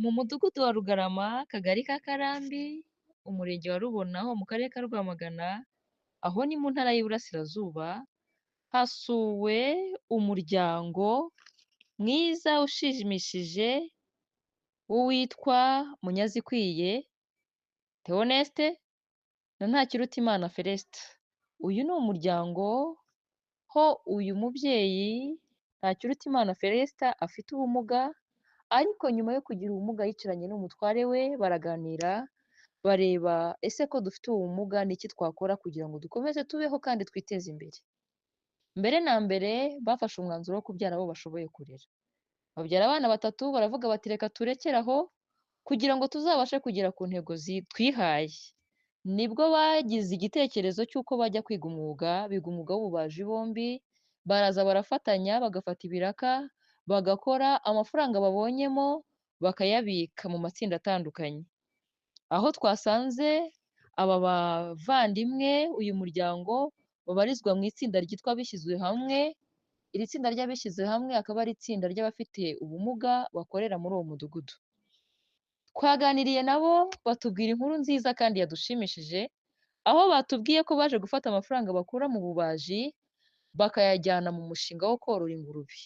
Mu mudugudu wa Rugarama, akagari ka Karambi, umurenge wa Rubona ho mu karere ka Rwamagana, aho ni mu ntara y'Iburasirazuba, hasuwe umuryango mwiza ushimishije w'uwitwa Munyazikwiye Theoneste na Ntakirutimana Felicite. Uyu ni umuryango ho uyu mubyeyi Ntakirutimana Felicite afite ubumuga, ariko nyuma yo kugira ubumuga yicaranye n'umutware we baraganira, bareba ese ko dufite ubu bumuga ni iki twakora kugira ngo dukomeze tubeho kandi twiteze imbere. Mbere na mbere bafashe umwanzuro wo kubyara abo bashoboye kurera. Babyara abana batatu baravuga bati reka turekere aho kugira ngo tuzabashe kugera ku ntego twihaye. Nibwo bagize igitekerezo cy'uko bajya kwiga umwuga, biga umwuga w'ububaji bombi, baraza barafatanya bagafata ibiraka, bagakora amafaranga babonyemo bakayabika mu matsinda atandukanye. Aho twasanze aba bavandimwe, uyu muryango babarizwa mu itsinda ryitwa Abishyize hamwe. Iri tsinda ry'abishyize hamwe akaba ari itsinda ry'abafite ubumuga bakorera muri uwo mudugudu. Twaganiriye nabo batubwira inkuru nziza kandi yadushimishije, aho batubwiye ko baje gufata amafaranga bakura mu bubaji bakayajyana mu mushinga wo korora ingurube.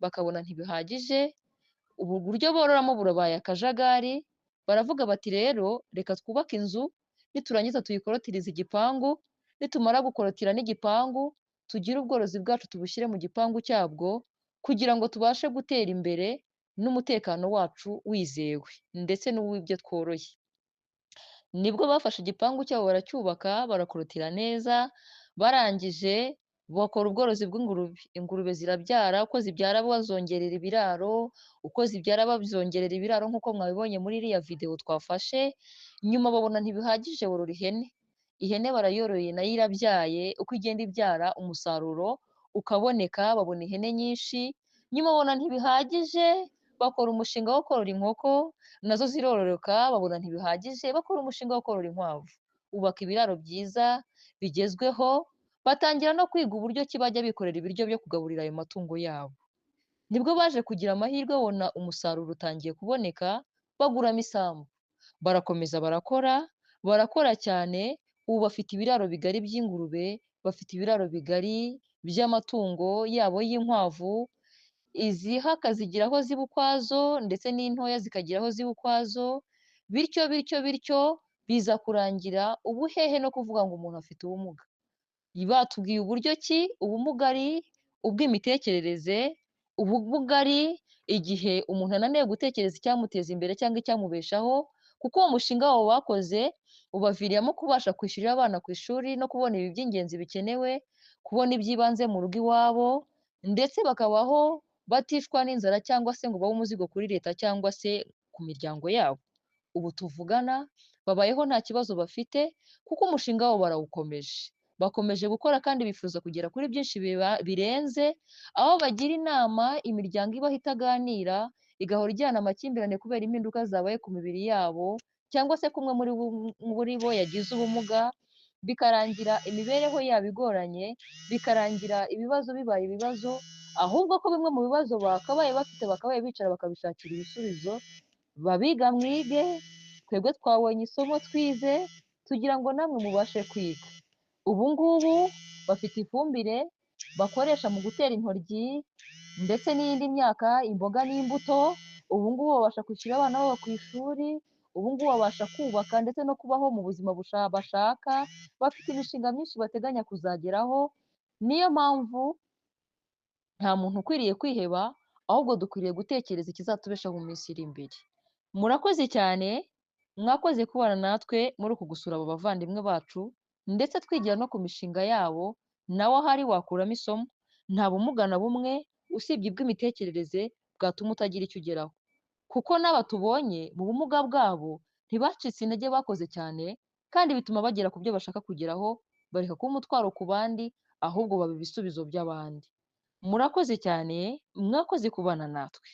Bakabona ntibihagije, ubu buryo bororamo burabaye akajagari, baravuga bati rero reka twubake inzu, niturangiza tuyikorotirize igipangu, nitumara gukorotira n'igipangu, tugire ubworozi bwacu tubushyire mu gipangu cyabwo, kugira ngo tubashe gutera imbere n'umutekano wacu wizewe ndetse n'uw'ibyo tworoye. Nibwo bafashe igipangu cyabo baracyubaka, barakorotira neza, barangije bakora ubworozi bw'ingurube. Ingurube zirabyara, uko zibyara bazongerera ibiraro, uko zibyara babyongerera ibiraro nk'uko mwabibonye muri iriya video twafashe, nyuma babona ntibihagije borora ihene. Ihene barayoroye nayo irabyaye, uko igenda ibyara umusaruro ukaboneka, babona ihene nyinshi, nyuma babona ntibihagije, bakora umushinga wo korora inkoko, nazo zirororoka, babona ntibihagije, bakora umushinga wo korora inkwavu. Bubaka ibiraro byiza bigezweho, batangira no kwiga uburyo ki bajya bikorera ibiryo byo kugaburira ayo matungo yabo. Nibwo baje kugira amahirwe babona umusaruro utangiye kuboneka, baguramo isambu. Barakomeza barakora cyane, ubu bafite ibiraro bigari by'ingurube, bafite ibiraro bigari by'amatungo yabo y'inkwavu, izihaka zigira aho ziba ukwazo ndetse n'intoya zikagira aho ziba ukwazo, bityo biza kurangira ubu hehe no kuvuga ngo umuntu afite ubumuga. Batubwiye uburyo ki ubumuga ari ubw'imitekerereze, ubumuga ari igihe umuntu ananiwe gutekereza icyamuteza imbere cyangwa icyamubeshaho, kuko uwo mushinga wabo bakoze ubaviriyemo kubasha kwishyurira abana ku ishuri no kubona ibi by'ingenzi bikenewe, kubona iby'ibanze mu rugo iwabo, ndetse bakabaho baticwa n'inzara cyangwa se ngo babe umuzigo kuri leta cyangwa se ku miryango yabo. Ubu tuvugana babayeho nta kibazo bafite kuko umushinga wabo barawukomeje. Bakomeje gukora kandi bifuza kugera kuri byinshi birenze, aho bagira inama imiryango ibaho itaganira, igahora ijyana amakimbirane kubera impinduka zabaye ku mibiri yabo, cyangwa se kumwe muri bo yagize ubumuga, bikarangira imibereho yabo igoranye, bikarangira ibibazo bibaye ibibazo, ahubwo ko bimwe mu bibazo bakabaye bafite bakabaye bicara bakabishakira ibisubizo. Babiga mwige, twebwe twabonye isomo twize, tugira ngo namwe mubashe kwiga. Ubu ngubu bafite ifumbire bakoresha mu gutera intoryi ndetse n'iyindi myaka, imboga n'imbuto. Ubu ngubu babasha kwishyurira abana babo ku ishuri, ubu ngubu babasha kubaka ndetse no kubaho mu buzima bashaka, bafite imishinga myinshi bateganya kuzageraho. Niyo mpamvu nta muntu ukwiriye kwiheba, ahubwo dukwiriye gutekereza ikizatubeshaho mu minsi iri imbere. Murakoze cyane, mwakoze kubana natwe muri uku gusura abo bavandimwe bacu, ndetse twigira no ku mishinga yabo, nawe ahari wakuramo isomo. Nta bumuga na bumwe usibye ubw'imitekerereze bwatuma utagira icyo ugeraho, kuko n'aba tubonye mu bumuga bwabo ntibacitse intege, bakoze cyane kandi bituma bagera ku byo bashaka kugeraho, bareka kuba umutwaro ku bandi, ahubwo baba ibisubizo by'abandi. Murakoze cyane, mwakoze kubana natwe.